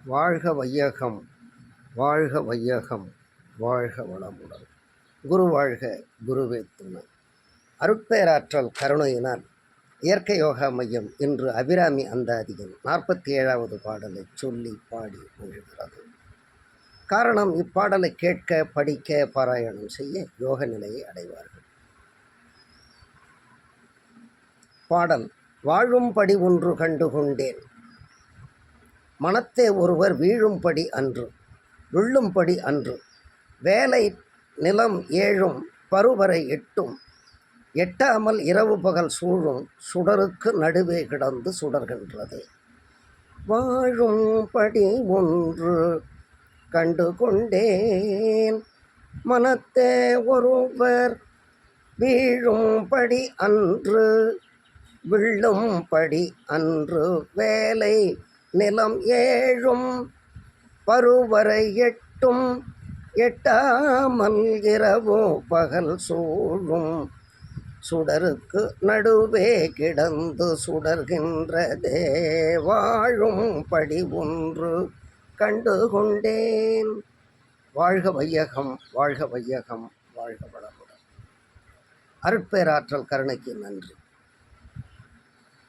வாழ்க வையகம், வாழ்க வையகம், வாழ்க வளமுடன். குரு வாழ்க, குருவே துணை. அருட்பேராற்றல் கருணையினால் இயற்கை யோகா மையம் இன்று அபிராமி அந்தாதியின் 47வது பாடலை சொல்லி பாடி மொழிகிறது. காரணம், இப்பாடலை கேட்க, படிக்க, பாராயணம் செய்ய யோக நிலையை அடைவார்கள். பாடல். வாழும்படி ஒன்று கண்டுகொண்டேன், மனத்தே ஒருவர் வீழும்படி அன்று, விழும்படி அன்று, வேலை நிலம் ஏழும் பருவரை எட்டும், எட்டாமல் இரவு பகல் சூழும் சுடருக்கு நடுவே கிடந்து சுடர்கின்றது. வாழும்படி ஒன்று கண்டுகொண்டேன், மனத்தே ஒருவர் வீழும்படி அன்று, விழும்படி அன்று, வேலை நிலம் ஏழும் பருவரை எட்டும், எட்டாமல் இரவோ பகல் சூழும் சுடருக்கு நடுவே கிடந்து சுடர்கின்றதே. வாழும்படி ஒன்று கண்டுகொண்டேன். வாழ்க வையகம், வாழ்க வையகம், வாழ்க வளமுடன். அருட்பேராற்றல் கருணைக்கு நன்றி.